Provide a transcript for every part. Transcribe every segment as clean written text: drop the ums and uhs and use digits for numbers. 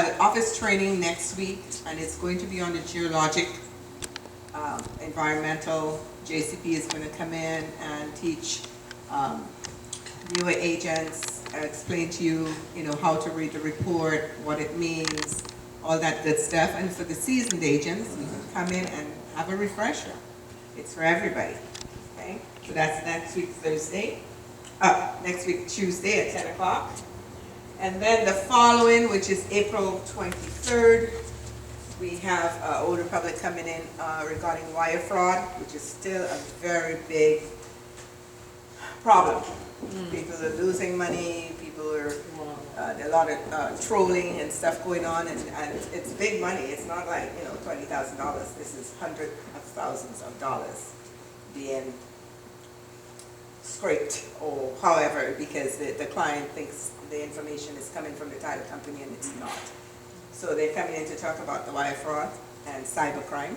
have an office training next week, and it's going to be on the geologic, environmental. JCP is going to come in and teach newer agents, explain to you, how to read the report, what it means, all that good stuff. And for the seasoned agents, you can come in and have a refresher. It's for everybody. Okay, so that's next week Thursday. Next week Tuesday at 10 o'clock. And then the following, which is April 23rd, we have Old Republic coming in regarding wire fraud, which is still a very big problem. People are losing money, people are, a lot of trolling and stuff going on, and it's big money. It's not like, $20,000. This is hundreds of thousands of dollars being scraped or however, because the client thinks the information is coming from the title company and it's not. So they're coming in to talk about the wire fraud and cybercrime.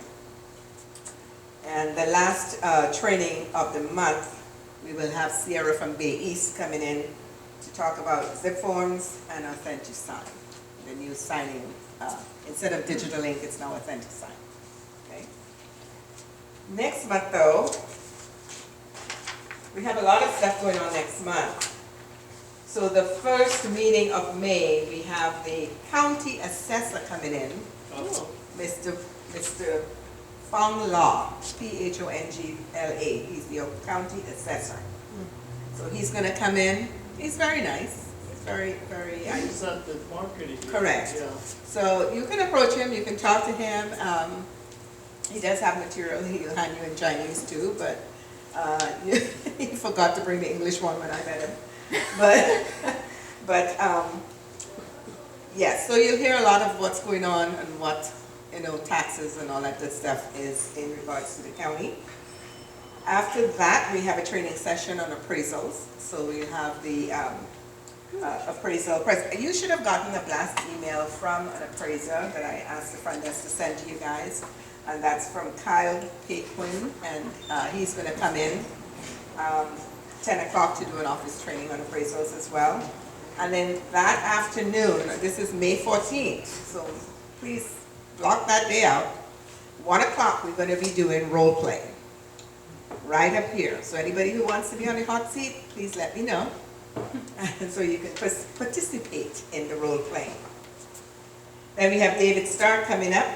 And the last training of the month, we will have Sierra from Bay East coming in to talk about zip forms and AuthentiSign, the new signing. Instead of digital ink, it's now AuthentiSign. Okay. Next month, though, we have a lot of stuff going on next month. So the first meeting of May, we have the county assessor coming in, Mr. Phongla, Phongla. He's the county assessor. So he's going to come in. He's very nice. He's very, very. He's at the marketing. Correct. Yeah. So you can approach him. You can talk to him. He does have material. He'll hand you in Chinese too, but he forgot to bring the English one when I met him. But yes. So you'll hear a lot of what's going on and what taxes and all that good stuff is in regards to the county. After that, we have a training session on appraisals. So we have the appraisal. You should have gotten a blast email from an appraiser that I asked the front desk to send to you guys. And that's from Kyle Paquin, and he's going to come in 10 o'clock to do an office training on appraisals as well. And then that afternoon, this is May 14th, so please block that day out. 1 o'clock, we're going to be doing role play right up here. So anybody who wants to be on the hot seat, please let me know. So you can participate in the role playing. Then we have David Starr coming up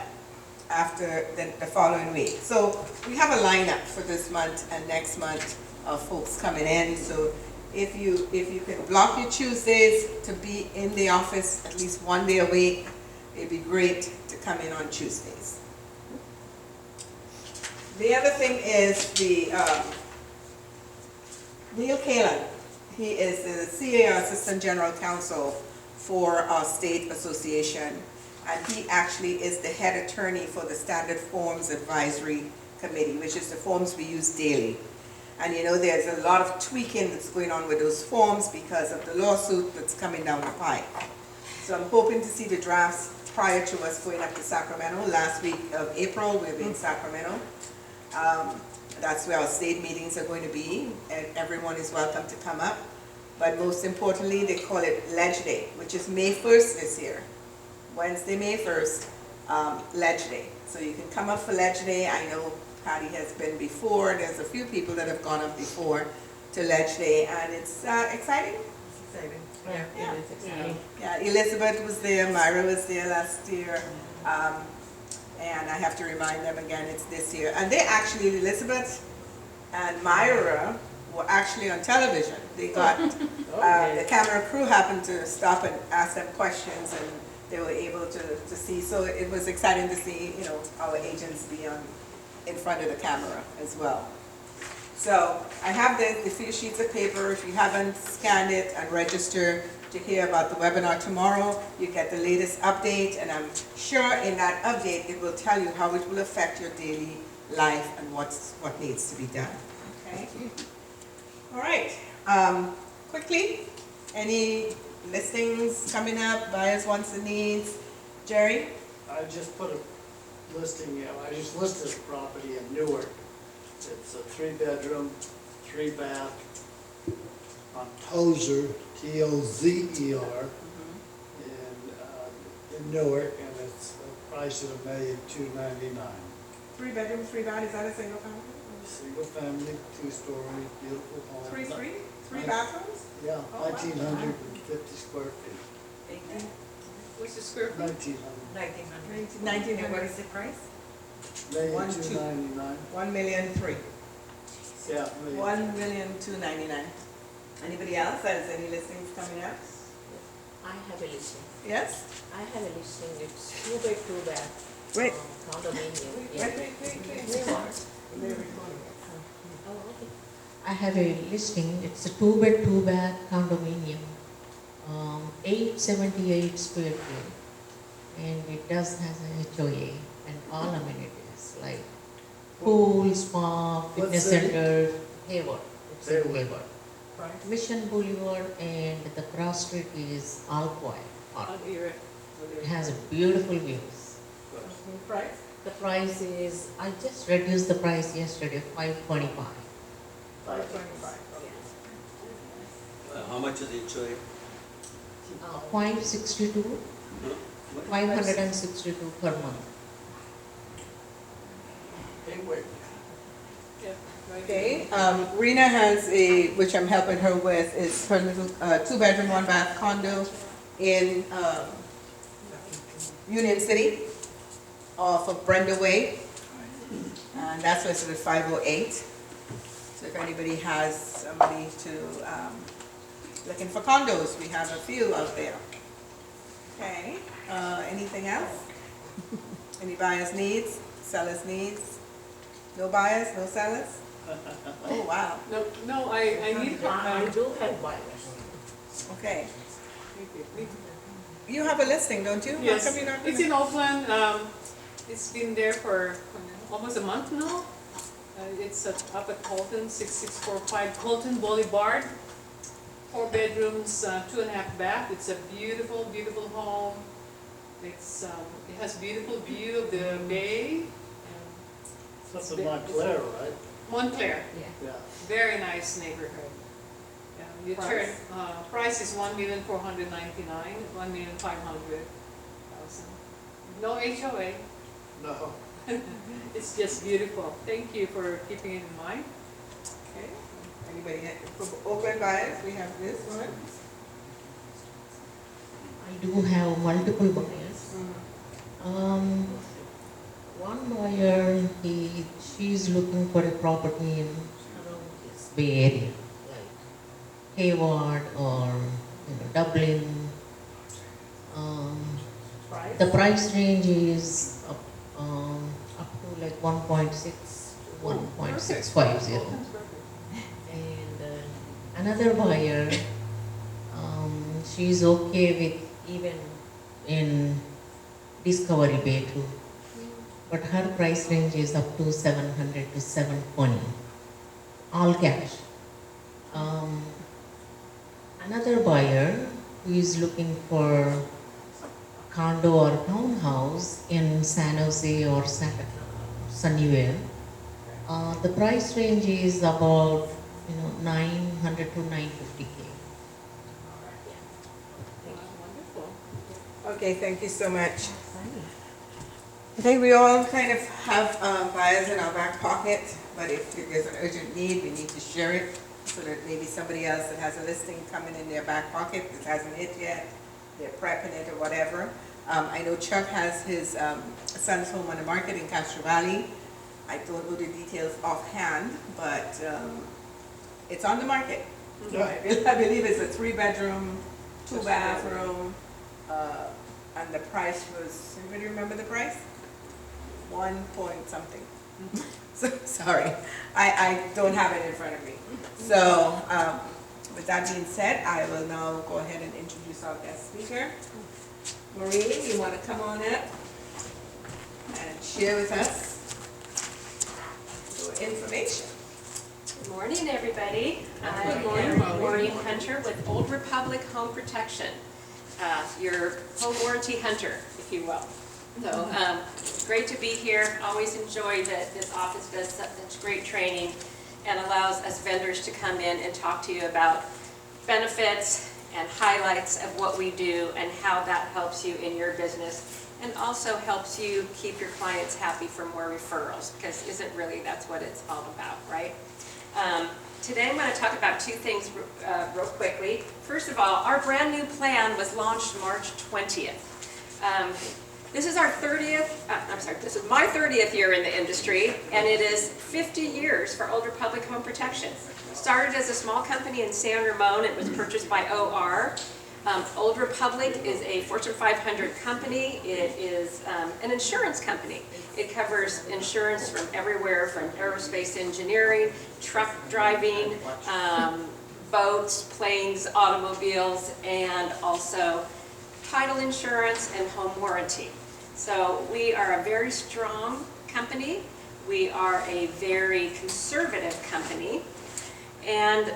after the following week. So we have a lineup for this month and next month of folks coming in. So if you can block your Tuesdays to be in the office at least one day a week, it'd be great to come in on Tuesdays. The other thing is the Neil Kalan. He is the CAR Assistant General Counsel for our state association, and he actually is the head attorney for the Standard Forms Advisory Committee, which is the forms we use daily. And there's a lot of tweaking that's going on with those forms because of the lawsuit that's coming down the pipe. So I'm hoping to see the drafts prior to us going up to Sacramento. Last week of April, we'll be in Sacramento. That's where our state meetings are going to be, and everyone is welcome to come up. But most importantly, they call it Ledge Day, which is May 1st this year. Wednesday, May 1st, Ledge Day. So you can come up for Ledge Day. I know Patty has been before. There's a few people that have gone up before to Ledge Day, and it's exciting. It's exciting. Yeah, it is exciting. Yeah, Elizabeth was there, Myra was there last year, and I have to remind them again, it's this year. And they actually, Elizabeth and Myra were actually on television. They got, the camera crew happened to stop and ask them questions, and they were able to see. So it was exciting to see, our agents be in front of the camera as well. So I have the few sheets of paper. If you haven't scanned it and registered to hear about the webinar tomorrow, you get the latest update, and I'm sure in that update it will tell you how it will affect your daily life and what needs to be done. Okay. All right. Quickly, any listings coming up, buyers, wants, and needs? Jerry? I just put a listing, I just listed a property in Newark. It's a 3-bedroom, 3-bath on Tozer, Tozer, and in Newark, and it's priced at $1,299,000. 3 bedroom, 3 bath, is that a single family? Single family, 2-story, beautiful home. Three bathrooms? Yeah, Oh, wow. 1,950 square feet. What's the square feet? 1,900. 1900. And what is the price? $1,299,000. 1,000,003. Yeah. 1,299,000. Anybody else? Has any listings coming up? I have a listing. Yes? I have a listing, it's 2 by 2 bath. Wait. Condominium. Wait. Oh, okay. I have a listing, it's a 2 by 2 bath condominium, 878 square feet. And it does has a HOA and all amenities like pool, spa, fitness city? center, Hayward. It's in Hayward. Hayward. Mission Boulevard and the cross street is Alcoy Park. It has beautiful views. Price? The price is, I just reduced the price yesterday, $525. 525. How much is each way? 562, 562 per month. Okay, Rena has which I'm helping her with, is her little 2 bedroom, 1 bath condo in Union City off of Brenda Way. And that's listed at 508. So if anybody has somebody to, looking for condos, we have a few out there. Okay, anything else? Any buyers needs, sellers needs? No buyers, no sellers? Oh, wow, No, I need, I do have buyers. okay. You have a listing, don't you? How yes, come you're not it's gonna- in Oakland, it's been there for almost a month now. It's up at Colton, 6645 Colton Boulevard. 4 bedrooms, 2.5 bath. It's a beautiful, beautiful home. It's, it has beautiful view of the bay. That's in Montclair, right? Montclair, Yeah. Yeah. very nice neighborhood. Yeah, you turn, price is 1,499,000, 1,500,000. No HOA, No. it's just beautiful. Thank you for keeping it in mind. Okay, anybody, for Oakland buyers, we have this one. I do have multiple buyers. One buyer, she's looking for a property in around this Bay Area, like Hayward or Dublin. The price range is up to like 1.6 to 1.650. And another buyer, she's okay with even in Discovery Bay too. But her price range is up to 700 to 720, all cash. Another buyer who is looking for a condo or townhouse in San Jose or Sunnyvale, the price range is about 900 to 950K. Wonderful. Okay, thank you so much. I think we all kind of have buyers in our back pocket, but if there's an urgent need, we need to share it so that maybe somebody else that has a listing coming in their back pocket that hasn't hit yet, they're prepping it or whatever. I know Chuck has his son's home on the market in Castro Valley. I don't know the details offhand, but it's on the market. Yeah. I believe it's a 3 bedroom, 2 bathroom, and the price was, anybody remember the price? 1 point something. So, sorry, I don't have it in front of me. So, with that being said, I will now go ahead and introduce our guest speaker. Maureen, you want to come on up and share with us your information? Good morning, everybody. I morning, am Maureen. Maureen Hunter with Old Republic Home Protection, your home warranty hunter, if you will. So, great to be here. Always enjoy that this office does such great training and allows us vendors to come in and talk to you about benefits and highlights of what we do and how that helps you in your business, and also helps you keep your clients happy for more referrals, because isn't really that's what it's all about, right? Today I'm going to talk about two things real quickly. First of all, our brand new plan was launched March 20th. This is our 30th, this is my 30th year in the industry, and it is 50 years for Old Republic Home Protection. Started as a small company in San Ramon. It was purchased by OR. Old Republic is a Fortune 500 company. It is an insurance company. It covers insurance from everywhere, from aerospace engineering, truck driving, boats, planes, automobiles, and also title insurance and home warranty. So we are a very strong company. We are a very conservative company, and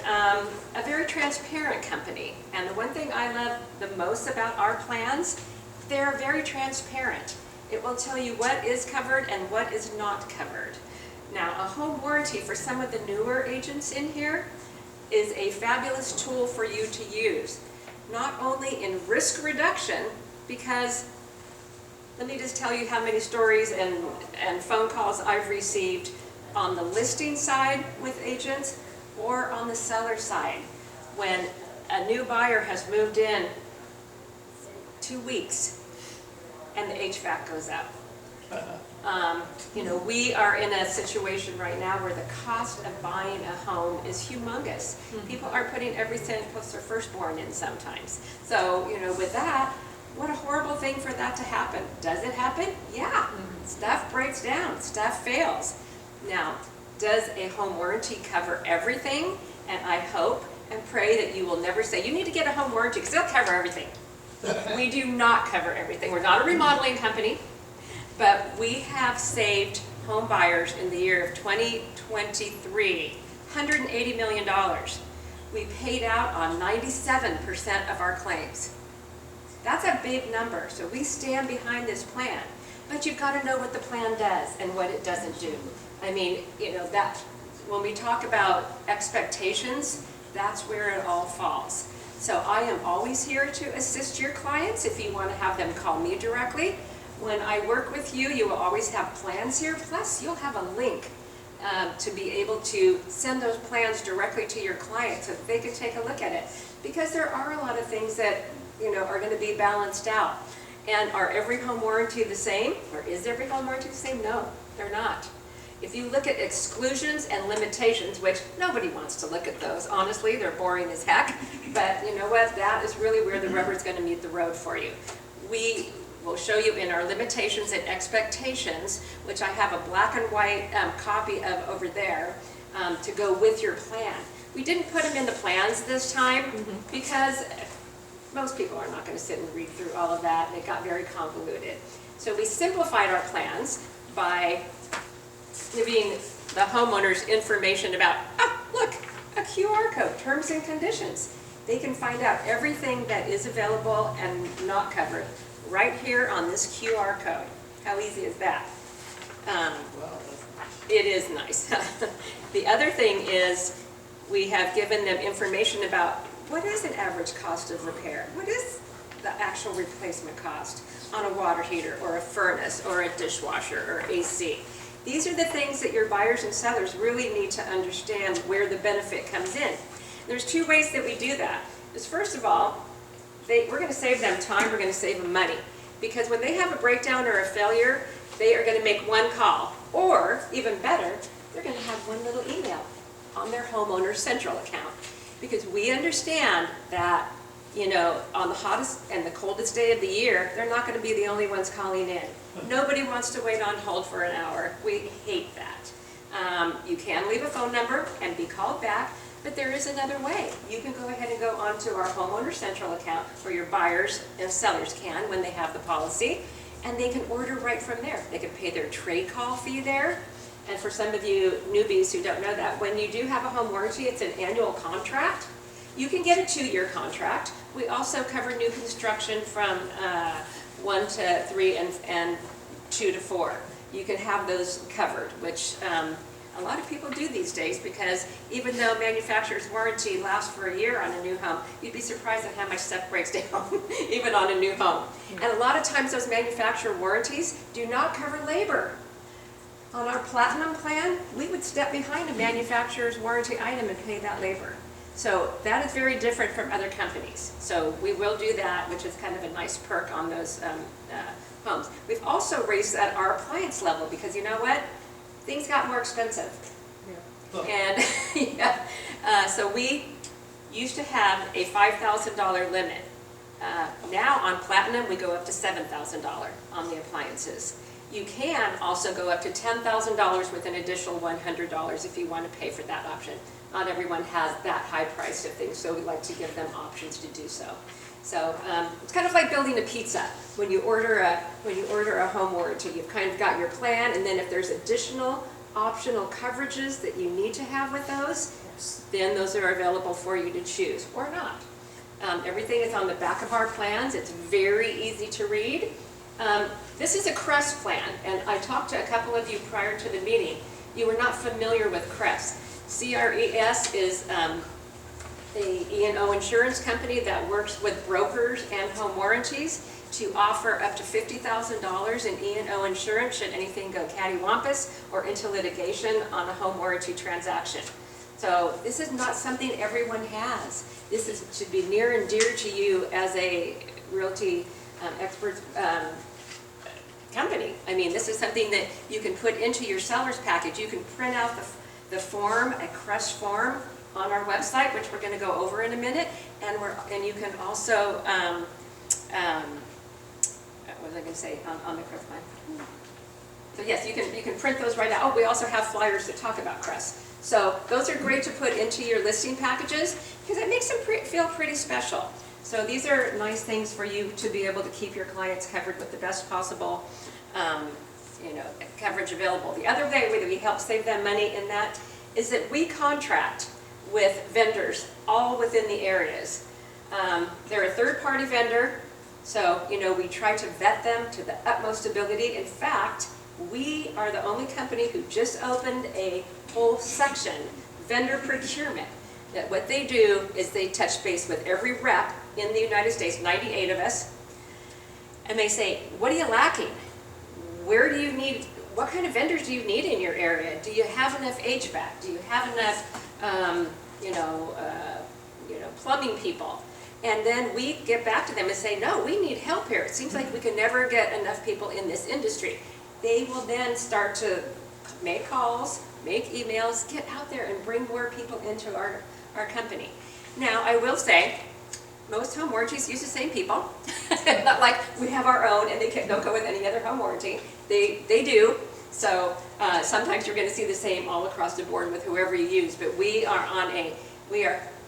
a very transparent company. And the one thing I love the most about our plans, they're very transparent. It will tell you what is covered and what is not covered. Now, a home warranty for some of the newer agents in here is a fabulous tool for you to use, not only in risk reduction, because let me just tell you how many stories and phone calls I've received on the listing side with agents or on the seller side. When a new buyer has moved in 2 weeks and the HVAC goes out. You know, we are in a situation right now where the cost of buying a home is humongous. People are putting everything plus their firstborn in sometimes. So, you know, with that, what a horrible thing for that to happen. Does it happen? Yeah. Stuff breaks down, stuff fails. Now, does a home warranty cover everything? And I hope and pray that you will never say, you need to get a home warranty because they'll cover everything. We do not cover everything. We're not a remodeling company, but we have saved home buyers in the year of 2023, $180 million. We paid out on 97% of our claims. That's a big number, so we stand behind this plan. But you've got to know what the plan does and what it doesn't do. I mean, you know, that when we talk about expectations, that's where it all falls. So I am always here to assist your clients if you want to have them call me directly. When I work with you, you will always have plans here, plus you'll have a link to be able to send those plans directly to your client so that they can take a look at it. Because there are a lot of things that, you know, are going to be balanced out. And are every home warranty the same? Or is every home warranty the same? No, they're not. If you look at exclusions and limitations, which nobody wants to look at those, honestly, they're boring as heck, but you know what, that is really where the rubber's going to meet the road for you. We will show you in our limitations and expectations, which I have a black and white copy of over there to go with your plan. We didn't put them in the plans this time because most people are not going to sit and read through all of that, and it got very convoluted. So we simplified our plans by giving the homeowners information about, look, a QR code, terms and conditions. They can find out everything that is available and not covered right here on this QR code. How easy is that? It is nice. The other thing is we have given them information about what is an average cost of repair? What is the actual replacement cost on a water heater or a furnace or a dishwasher or AC? These are the things that your buyers and sellers really need to understand where the benefit comes in. There's two ways that we do that. Is first of all, we're going to save them time, we're going to save them money. Because when they have a breakdown or a failure, they are going to make one call. Or, even better, they're going to have one little email on their homeowner central account. Because we understand that, you know, on the hottest and the coldest day of the year, they're not going to be the only ones calling in. Nobody wants to wait on hold for an hour. We hate that. You can leave a phone number and be called back, but there is another way. You can go ahead and go onto our homeowner central account, where your buyers and sellers can when they have the policy, and they can order right from there. They can pay their trade call fee there. And for some of you newbies who don't know that, when you do have a home warranty, it's an annual contract. You can get a 2-year contract. We also cover new construction from 1 to 3 and 2 to 4. You can have those covered, which A lot of people do these days because even though manufacturer's warranty lasts for a year on a new home, you'd be surprised at how much stuff breaks down, even on a new home. And a lot of times those manufacturer warranties do not cover labor. On our Platinum plan, we would step behind a manufacturer's warranty item and pay that labor. So that is very different from other companies. So we will do that, which is kind of a nice perk on those homes. We've also raised at our appliance level because you know what? Things got more expensive. Oh. And yeah, so we used to have a $5,000 limit. Now on Platinum, we go up to $7,000 on the appliances. You can also go up to $10,000 with an additional $100 if you want to pay for that option. Not everyone has that high price of things, so we like to give them options to do so. So it's kind of like building a pizza. When you order a home warranty, you've kind of got your plan, and then if there's additional optional coverages that you need to have with those, then those are available for you to choose, or not. Everything is on the back of our plans. It's very easy to read. This is a CRESS plan, and I talked to a couple of you prior to the meeting. You were not familiar with CRESS. CRES is a E&O insurance company that works with brokers and home warranties to offer up to $50,000 in E&O insurance should anything go cattywampus or into litigation on a home warranty transaction. So this is not something everyone has. This should be near and dear to you as a realty expert company. I mean, this is something that you can put into your seller's package. You can print out the form, a CRESS form, on our website, which we're going to go over in a minute, and you can also, what was I going to say on the CRESS plan? So yes, you can print those right out. Oh, we also have flyers that talk about CRESS. So those are great to put into your listing packages because it makes them feel pretty special. So these are nice things for you to be able to keep your clients covered with the best possible coverage available. The other way that we help save them money in that is that we contract with vendors all within the areas. They're a third-party vendor, so we try to vet them to the utmost ability. In fact, we are the only company who just opened a whole section, vendor procurement, that what they do is they touch base with every rep in the United States, 98 of us, and they say, what are you lacking? Where do you need, what kind of vendors do you need in your area? Do you have enough HVAC? Do you have enough, plumbing people? And then we get back to them and say, no, we need help here. It seems like we can never get enough people in this industry. They will then start to make calls, make emails, get out there and bring more people into our company. Now, I will say, most home warranties use the same people. Not like we have our own and they don't go with any other home warranty. They do. So sometimes you're going to see the same all across the board with whoever you use. But we are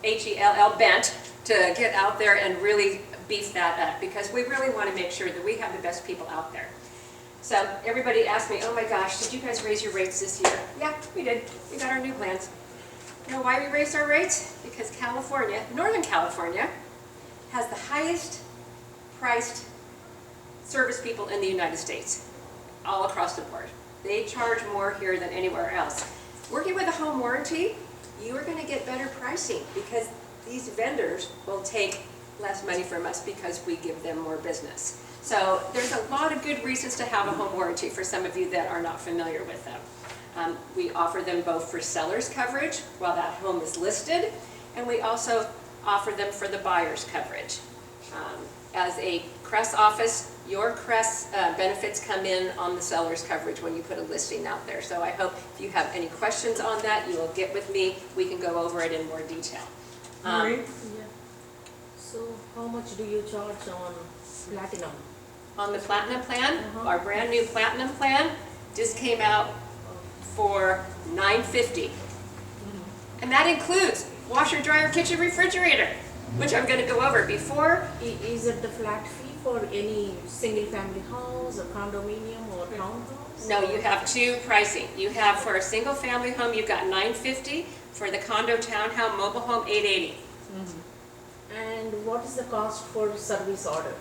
HELL bent to get out there and really beef that up because we really want to make sure that we have the best people out there. So everybody asked me, oh my gosh, did you guys raise your rates this year? Yeah, we did. We got our new plans. You know why we raised our rates? Because California, Northern California, has the highest priced service people in the United States, all across the board. They charge more here than anywhere else. Working with a home warranty, you are going to get better pricing because these vendors will take less money from us because we give them more business. So there's a lot of good reasons to have a home warranty for some of you that are not familiar with them. We offer them both for seller's coverage while that home is listed, and we also offer them for the buyer's coverage. As a CRESS office, your CRESS benefits come in on the seller's coverage when you put a listing out there. So I hope if you have any questions on that, you will get with me. We can go over it in more detail. Maureen? So how much do you charge on Platinum? On the Platinum plan, our brand new Platinum plan just came out for $950. And that includes washer, dryer, kitchen, refrigerator, which I'm going to go over before. Is it the flat fee for any single family house or condominium or townhouse? No, you have two pricing. You have for a single family home, you've got $950. For the condo, townhome, mobile home, $880. And what is the cost for service order?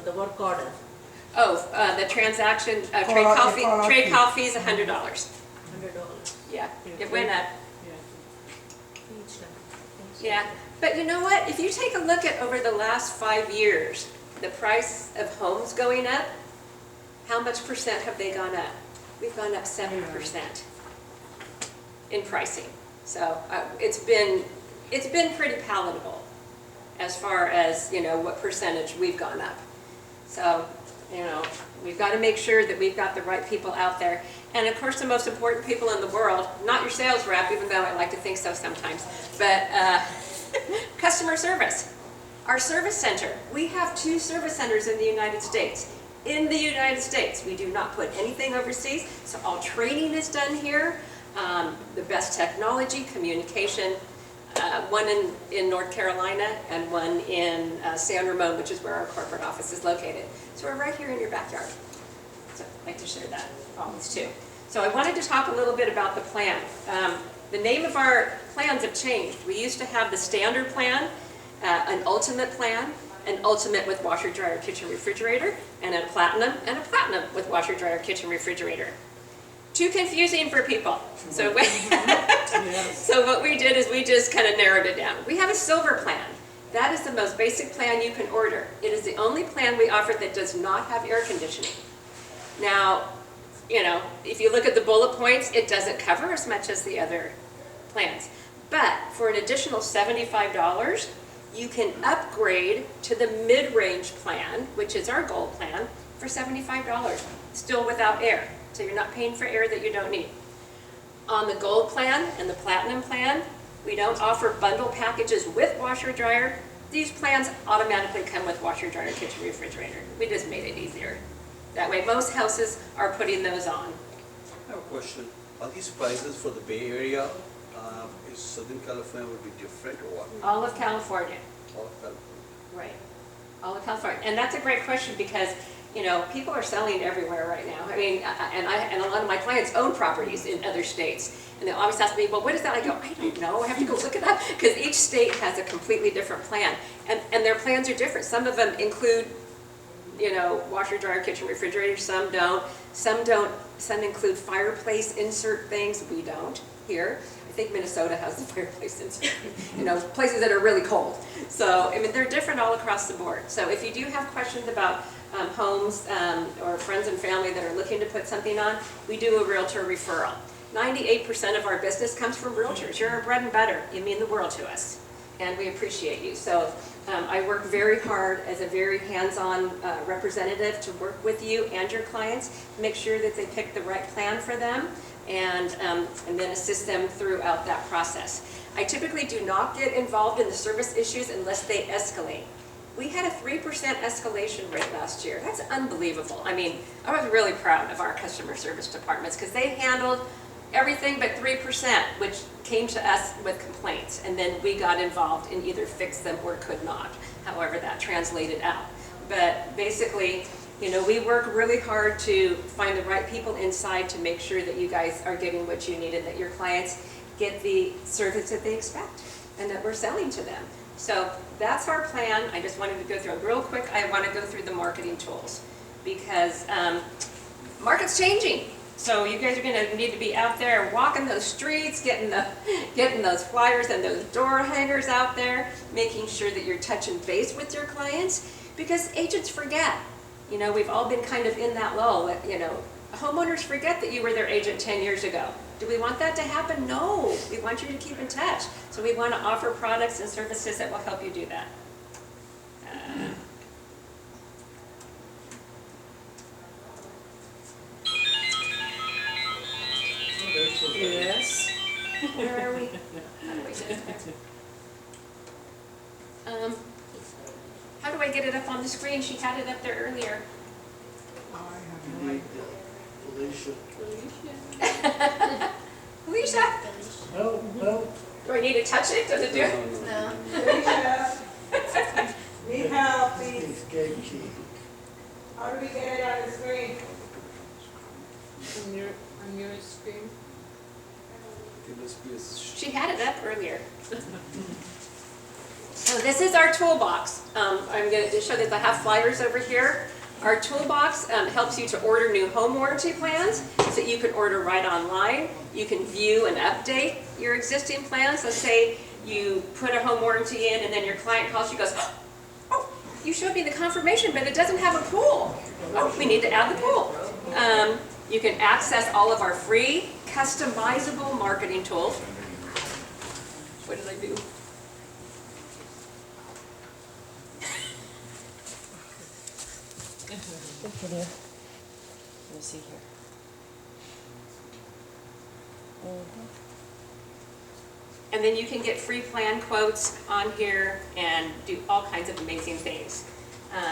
The work order? Oh, the transaction, trade call fee is $100. $100. Yeah, it went up. Yeah. Yeah, but you know what? If you take a look at over the last 5 years, the price of homes going up, how much percent have they gone up? We've gone up 7% in pricing. So it's been pretty palatable as far as, you know, what percentage we've gone up. So, you know, we've got to make sure that we've got the right people out there. And of course, the most important people in the world, not your sales rep, even though I like to think so sometimes, but customer service. Our service center, we have 2 service centers in the United States. In the United States, we do not put anything overseas, so all training is done here. The best technology, communication, one in North Carolina and one in San Ramon, which is where our corporate office is located. So we're right here in your backyard. So I'd like to share that always too. So I wanted to talk a little bit about the plan. The name of our plans have changed. We used to have the standard plan, an ultimate plan, an ultimate with washer, dryer, kitchen, refrigerator, and a platinum with washer, dryer, kitchen, refrigerator. Too confusing for people. So, so what we did is we just kind of narrowed it down. We have a silver plan. That is the most basic plan you can order. It is the only plan we offer that does not have air conditioning. Now, you know, if you look at the bullet points, it doesn't cover as much as the other plans. But for an additional $75, you can upgrade to the mid-range plan, which is our gold plan, for $75, still without air. So you're not paying for air that you don't need. On the gold plan and the platinum plan, we don't offer bundle packages with washer dryer. These plans automatically come with washer dryer, kitchen, refrigerator. We just made it easier. That way most houses are putting those on. I have a question. Are these prices for the Bay Area, is Southern California would be different or what? All of California. All of California. Right. All of California. And that's a great question because, you know, people are selling everywhere right now. I mean, and a lot of my clients own properties in other states. And they always ask me, well, what is that? I go, I don't know. I have to go look it up because each state has a completely different plan. And their plans are different. Some of them include, you know, washer, dryer, kitchen, refrigerator. Some don't. Some include fireplace insert things. We don't here. I think Minnesota has the fireplace insert, you know, places that are really cold. So, I mean, they're different all across the board. So if you do have questions about homes or friends and family that are looking to put something on, we do a realtor referral. 98% of our business comes from realtors. You're our bread and butter. You mean the world to us, and we appreciate you. So I work very hard as a very hands-on representative to work with you and your clients, make sure that they pick the right plan for them, and then assist them throughout that process. I typically do not get involved in the service issues unless they escalate. We had a 3% escalation rate last year. That's unbelievable. I mean, I was really proud of our customer service departments because they handled everything but 3%, which came to us with complaints, and then we got involved and either fixed them or could not, however that translated out. But basically, you know, we work really hard to find the right people inside to make sure that you guys are getting what you need and that your clients get the service that they expect and that we're selling to them. So that's our plan. I just wanted to go through it real quick. I want to go through the marketing tools because market's changing. So you guys are going to need to be out there walking those streets, getting those flyers and those door hangers out there, making sure that you're touching base with your clients because agents forget. You know, we've all been kind of in that lull. You know, homeowners forget that you were their agent 10 years ago. Do we want that to happen? No. We want you to keep in touch. So we want to offer products and services that will help you do that. Yes. Where are we? How do I get it there? How do I get it up on the screen? She had it up there earlier. You need Felicia. Alicia, No, do I need to touch it? Does it do it? No. Need help, please. he's gatekeeping. How do we get it on the screen? On your screen. It must be a She had it up earlier. So this is our toolbox. I'm going to show that I have flyers over here. Our toolbox helps you to order new home warranty plans, so you can order right online. You can view and update your existing plans. Let's say you put a home warranty in and then your client calls you and goes, oh, you showed me the confirmation, but it doesn't have a pool. Oh, we need to add the pool. You can access all of our free, customizable marketing tools. What did I do? Continue. Let me see here. And then you can get free plan quotes on here and do all kinds of amazing things. There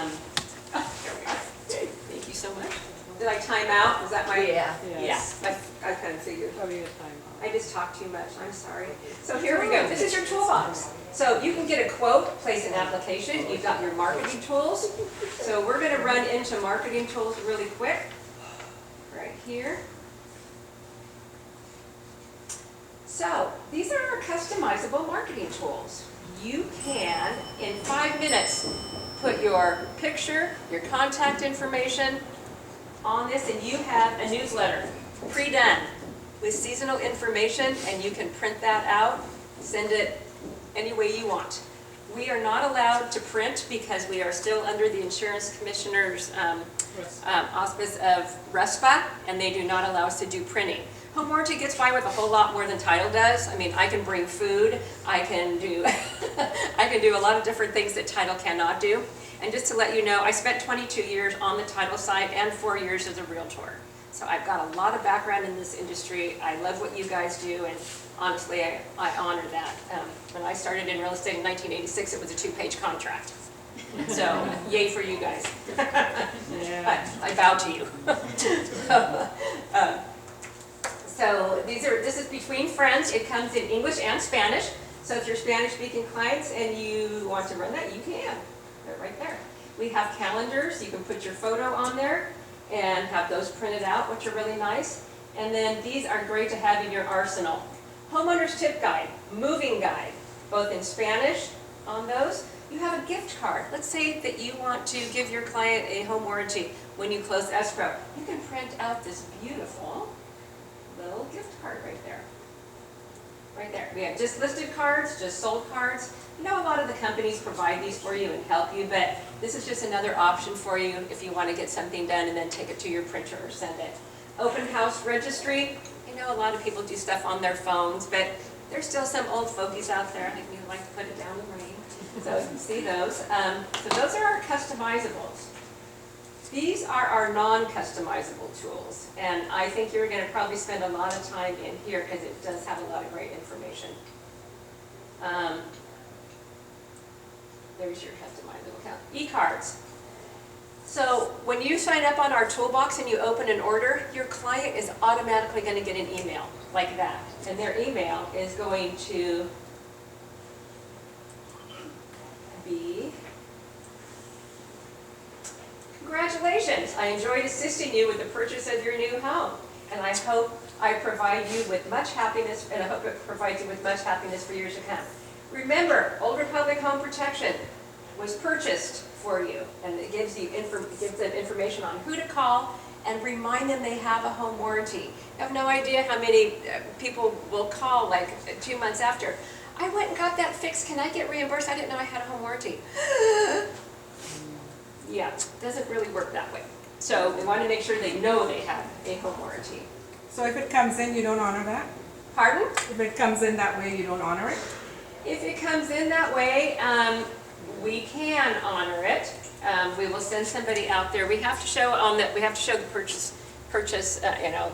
we are. Thank you so much. Did I time out? Was that my? Yeah. Yes. Yeah, I kind of figured. Probably a time out. I just talked too much, I'm sorry. So here we go, this is your toolbox. So you can get a quote, place an application, you've got your marketing tools. So we're gonna run into marketing tools really quick, right here. So these are our customizable marketing tools. You can, in 5 minutes, put your picture, your contact information on this, and you have a newsletter pre-done with seasonal information, and you can print that out, send it any way you want. We are not allowed to print because we are still under the Insurance Commissioner's auspice of RESPA, and they do not allow us to do printing. Home warranty gets by with a whole lot more than title does. I mean, I can bring food, I can do, I can do a lot of different things that title cannot do. And just to let you know, I spent 22 years on the title side and 4 years as a realtor. So I've got a lot of background in this industry. I love what you guys do, and honestly, I honor that. When I started in real estate in 1986, it was a 2-page contract. So, yay for you guys. Yeah. I bow to you. So this is between friends. It comes in English and Spanish. So if you're Spanish-speaking clients and you want to run that, you can. They're right there. We have calendars. You can put your photo on there and have those printed out, which are really nice. And then these are great to have in your arsenal. Homeowner's Tip Guide, Moving Guide, both in Spanish on those. You have a gift card. Let's say that you want to give your client a home warranty when you close escrow. You can print out this beautiful little gift card right there. Right there. We have just listed cards, just sold cards. You know, a lot of the companies provide these for you and help you, but this is just another option for you if you want to get something done and then take it to your printer or send it. Open house registry. You know, a lot of people do stuff on their phones, but there's still some old fogies out there who like to put it down the rain. So you can see those. So those are our customizables. These are our non-customizable tools, and I think you're going to probably spend a lot of time in here because it does have a lot of great information. There's your customizable account. E-cards. So when you sign up on our toolbox and you open an order, your client is automatically going to get an email like that, and their email is going to be, congratulations, I enjoyed assisting you with the purchase of your new home, and I hope I provide you with much happiness, and I hope it provides you with much happiness for years to come. Remember, Old Republic Home Protection was purchased for you, and it gives them information on who to call and remind them they have a home warranty. I have no idea how many people will call like 2 months after. I went and got that fixed, can I get reimbursed? I didn't know I had a home warranty. Yeah, it doesn't really work that way. So we want to make sure they know they have a home warranty. So if it comes in, you don't honor that? Pardon? If it comes in that way, you don't honor it? If it comes in that way, we can honor it. We will send somebody out there. We have to show on that. We have to show the purchase. You know,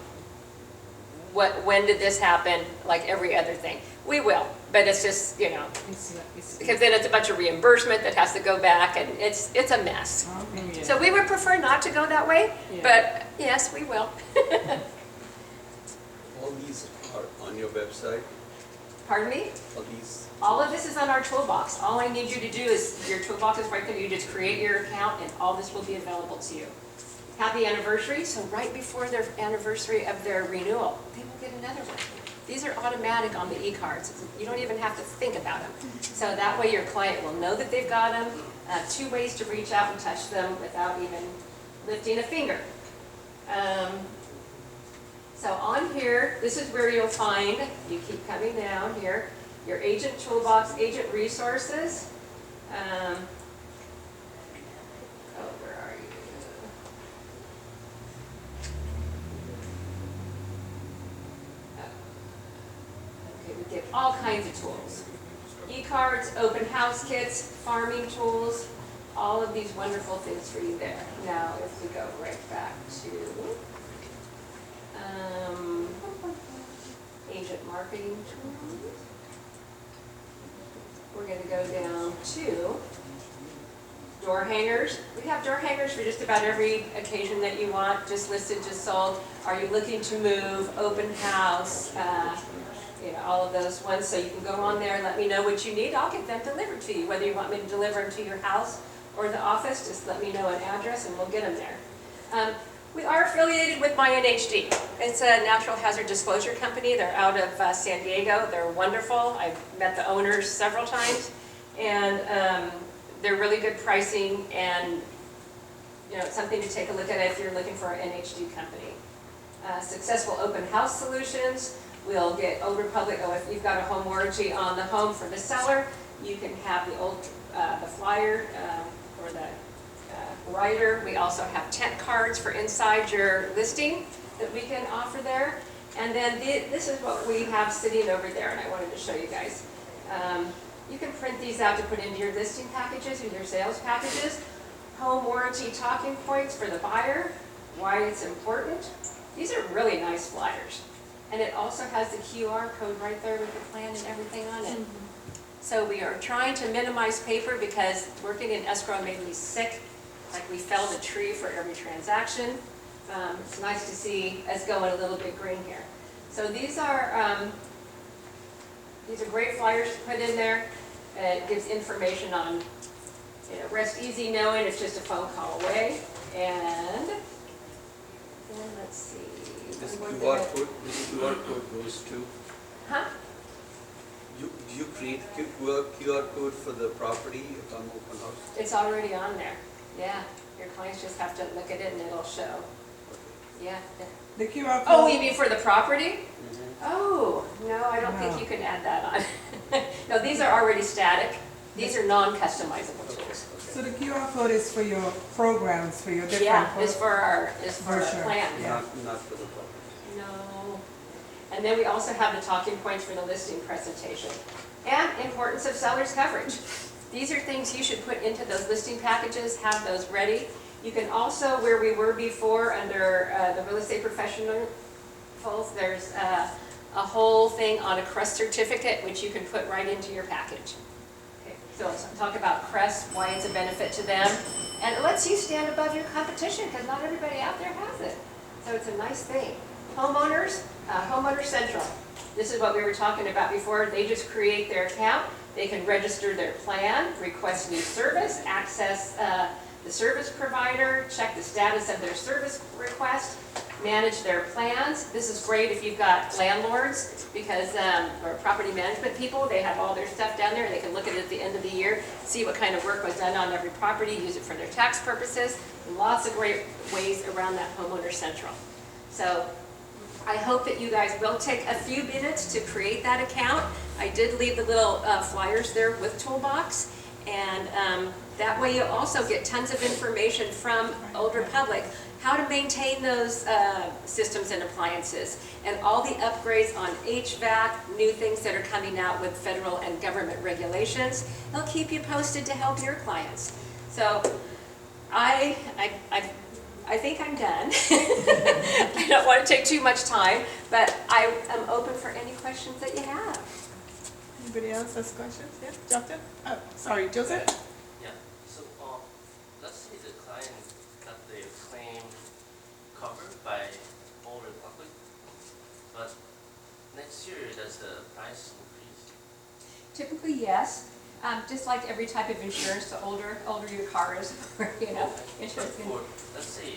when did this happen? Like every other thing, we will. But it's just, you know, because then it's a bunch of reimbursement that has to go back, and it's a mess. Okay. So we would prefer not to go that way, but yes, we will. All these are on your website? Pardon me? All these? All of this is on our toolbox. All I need you to do is, your toolbox is right there, you just create your account and all this will be available to you. Happy anniversary, so right before their anniversary of their renewal, they will get another one. These are automatic on the e-cards. You don't even have to think about them. So that way your client will know that they've got them. 2 ways to reach out and touch them without even lifting a finger. So on here, this is where you'll find, you keep coming down here, your agent toolbox, agent resources. Oh, where are you? Okay, we get all kinds of tools. E-cards, open house kits, farming tools, all of these wonderful things for you there. Now, if we go right back to agent marketing tools, we're going to go down to door hangers. We have door hangers for just about every occasion that you want, just listed, just sold. Are you looking to move, open house, all of those ones. So you can go on there and let me know what you need. I'll get them delivered to you. Whether you want me to deliver them to your house or the office, just let me know an address and we'll get them there. We are affiliated with MyNHD. It's a natural hazard disclosure company. They're out of San Diego. They're wonderful. I've met the owners several times, and they're really good pricing, and it's something to take a look at if you're looking for an NHD company. Successful open house solutions. We'll get Old Republic. If you've got a home warranty on the home for the seller, you can have the flyer or the writer. We also have tent cards for inside your listing that we can offer there. And then this is what we have sitting over there, and I wanted to show you guys. You can print these out to put into your listing packages or your sales packages. Home warranty talking points for the buyer, why it's important. These are really nice flyers. And it also has the QR code right there with the plan and everything on it. So we are trying to minimize paper because working in escrow made me sick. Like we felled a tree for every transaction. It's nice to see us going a little bit green here. So these are great flyers to put in there. It gives information on, rest easy knowing it's just a phone call away. And then let's see. This QR code goes to? Huh? Do you create QR code for the property if I'm open house? It's already on there. Yeah. Your clients just have to look at it and it'll show. Yeah. The QR code. Oh, you mean for the property? Mm-hmm. Oh, no, I don't think No. you can add that on. No, these are already static. These are non-customizable tools. So the QR code is for your programs, for your different. Yeah, it's for our Sure. plan. Yeah. Not for the property. No. And then we also have the talking points for the listing presentation. And importance of seller's coverage. These are things you should put into those listing packages, have those ready. You can also, where we were before under the real estate professionals, there's a whole thing on a CREST certificate, which you can put right into your package. Okay, so let's talk about CREST, why it's a benefit to them. And it lets you stand above your competition because not everybody out there has it. So it's a nice thing. Homeowners, Homeowner Central. This is what we were talking about before. They just create their account. They can register their plan, request new service, access the service provider, check the status of their service request, manage their plans. This is great if you've got landlords because, or property management people, they have all their stuff down there and they can look at it at the end of the year, see what kind of work was done on every property, use it for their tax purposes. Lots of great ways around that Homeowner Central. So I hope that you guys will take a few minutes to create that account. I did leave the little flyers there with Toolbox, and that way you'll also get tons of information from Old Republic, how to maintain those systems and appliances, and all the upgrades on HVAC, new things that are coming out with federal and government regulations. They'll keep you posted to help your clients. So I think I'm done. I don't want to take too much time, but I am open for any questions that you have. Anybody else has questions? Yeah, Justin? Oh, sorry, Joseph? Yeah, so let's say the client got their claim covered by Old Republic, but next year does the price increase? Typically, yes. Just like every type of insurance, the older your car is, insurance can. Let's say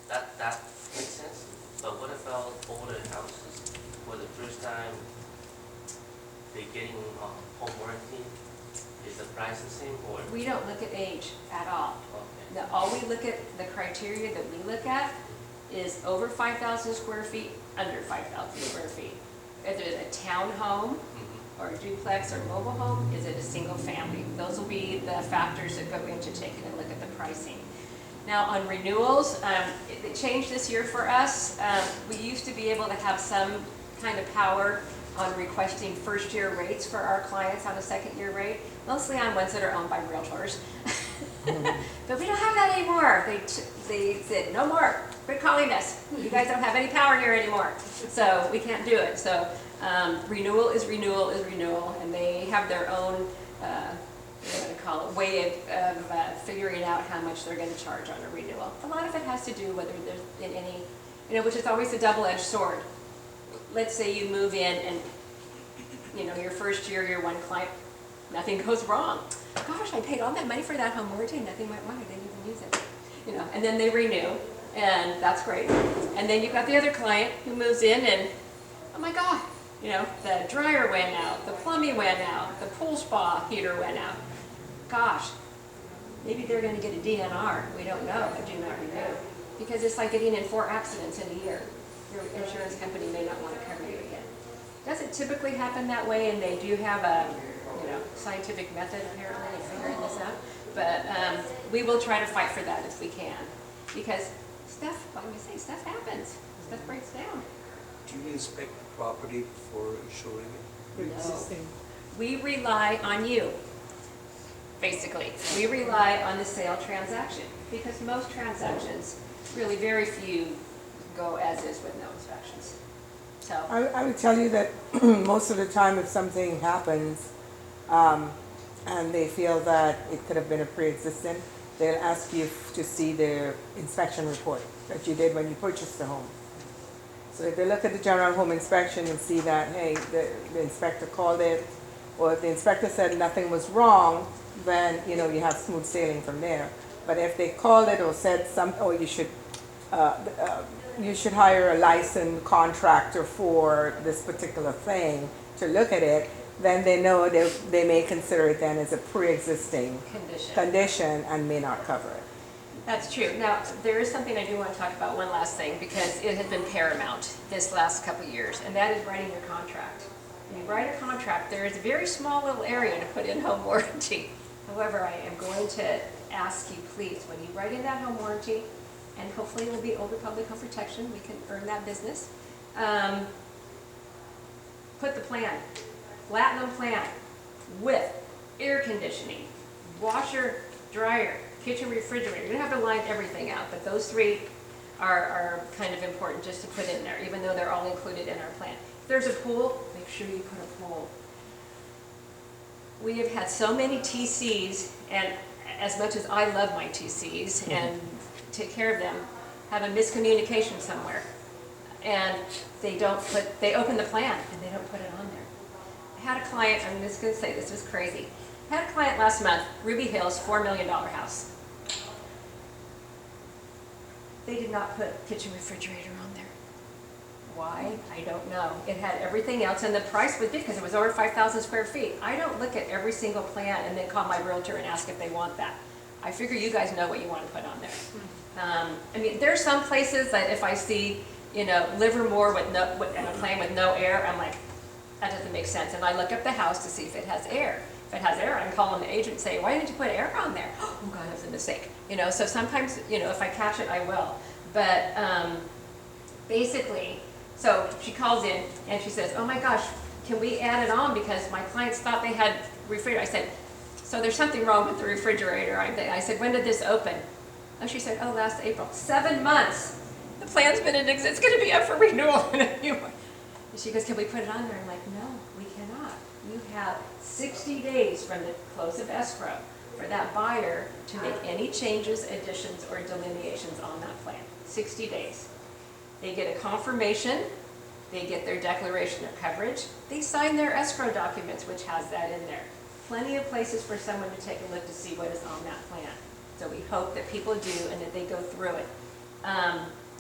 that makes sense, but what about older houses for the first time they're getting home warranty Is the price the same or? We don't look at age at all. Okay. Now, all we look at, the criteria that we look at is over 5,000 square feet, under 5,000 square feet. Is it a townhome Mhm. or a duplex or mobile home? Is it a single family? Those will be the factors that go into taking a look at the pricing. Now, on renewals, it changed this year for us. We used to be able to have some kind of power on requesting first-year rates for our clients on a second-year rate, mostly on ones that are owned by realtors. But we don't have that anymore. They said, no more, quit calling us. You guys don't have any power here anymore. So we can't do it. So renewal is renewal is renewal, and they have their own, what do you call it, way of figuring out how much they're going to charge on a renewal. A lot of it has to do whether there's in any, which is always a double-edged sword. Let's say you move in and, your first year, your one client, nothing goes wrong. Gosh, I paid all that money for that home warranty and nothing went wrong, I didn't even use it. And then they renew, and that's great. And then you've got the other client who moves in and, oh my God, the dryer went out, the plumbing went out, the pool spa heater went out. Gosh, maybe they're gonna get a DNR, we don't know, but do not renew. Because it's like getting in 4 accidents in a year. Your insurance company may not want to cover you again. Doesn't typically happen that way, and they do have a scientific method apparently of figuring this out. But we will try to fight for that if we can, because stuff, like we say, stuff happens. Stuff breaks down. Do you inspect the property before insuring it? No. We rely on you. Basically, we rely on the sale transaction, because most transactions, really very few, go as is with no inspections. So I would tell you that most of the time if something happens and they feel that it could have been a pre-existing, they'll ask you to see the inspection report that you did when you purchased the home. So if they look at the general home inspection and see that, hey, the inspector called it, or if the inspector said nothing was wrong, then you have smooth sailing from there. But if they called it or said you should hire a licensed contractor for this particular thing to look at it, then they know they may consider it then as a pre-existing condition and may not cover it. that's true. Now, there is something I do want to talk about, one last thing, because it has been paramount this last couple of years, and that is writing your contract. When you write a contract, there is a very small little area to put in home warranty. However, I am going to ask you, please, when you write in that home warranty, and hopefully it will be Old Republic Home Protection, we can earn that business, put the plan, platinum plan, with air conditioning, washer, dryer, kitchen, refrigerator. You don't have to line everything out, but those 3 are kind of important just to put in there, even though they're all included in our plan. If there's a pool, make sure you put a pool. We have had so many TCs, and as much as I love my TCs and take care of them, have a miscommunication somewhere. And they open the plan and they don't put it on there. I had a client, I'm just gonna say this was crazy. I had a client last month, Ruby Hills, $4 million house. They did not put kitchen refrigerator on there. Why? I don't know. It had everything else, and the price was big because it was over 5,000 square feet. I don't look at every single plan and then call my realtor and ask if they want that. I figure you guys know what you want to put on there. There's some places that if I see, Livermore and a plan with no air, I'm like, that doesn't make sense. And I look up the house to see if it has air. If it has air, I'm calling the agent and say, why didn't you put air on there? Oh God, that was a mistake. So sometimes, if I catch it, I will. But basically, so she calls in and she says, oh my gosh, can we add it on because my clients thought they had refrigerator. I said, so there's something wrong with the refrigerator. I said, when did this open? Oh, she said, oh, last April. 7 months. The plan's been in existence. It's going to be up for renewal in a few months. And she goes, can we put it on there? I'm like, no, we cannot. You have 60 days from the close of escrow for that buyer to make any changes, additions, or delineations on that plan. 60 days. They get a confirmation, they get their declaration of coverage, they sign their escrow documents, which has that in there. Plenty of places for someone to take a look to see what is on that plan. So we hope that people do and that they go through it.